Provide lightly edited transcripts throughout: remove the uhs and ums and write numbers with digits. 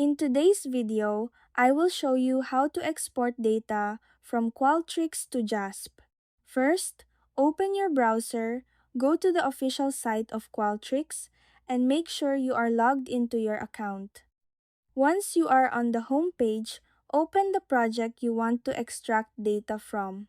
In today's video, I will show you how to export data from Qualtrics to JASP. First, open your browser, go to the official site of Qualtrics, and make sure you are logged into your account. Once you are on the home page, open the project you want to extract data from.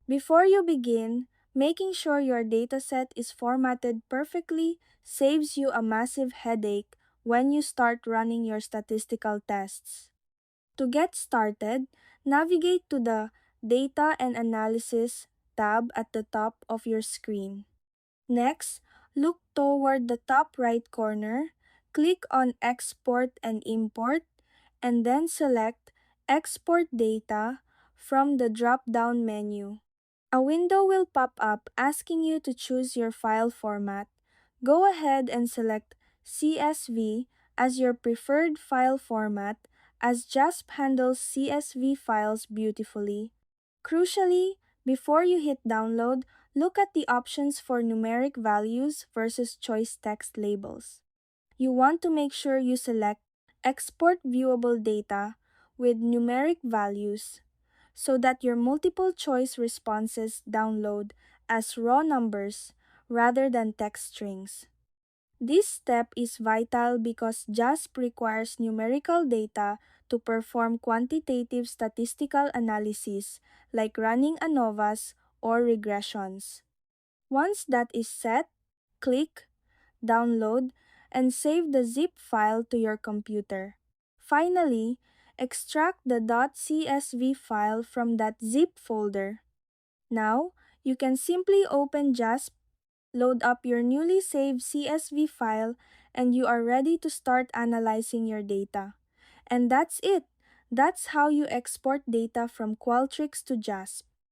Before you begin, making sure your dataset is formatted perfectly saves you a massive headache when you start running your statistical tests. To get started, navigate to the Data and Analysis tab at the top of your screen. Next, look toward the top right corner, click on Export and Import, and then select Export Data from the drop-down menu. A window will pop up asking you to choose your file format. Go ahead and select CSV as your preferred file format, as JASP handles CSV files beautifully. Crucially, before you hit download, look at the options for numeric values versus choice text labels. You want to make sure you select Export Viewable Data with numeric values, so that your multiple choice responses download as raw numbers rather than text strings. This step is vital because JASP requires numerical data to perform quantitative statistical analysis like running ANOVAs or regressions. Once that is set, click Download, and save the zip file to your computer. Finally, extract the .csv file from that zip folder. Now, you can simply open JASP, load up your newly saved CSV file, and you are ready to start analyzing your data. And that's it! That's how you export data from Qualtrics to JASP.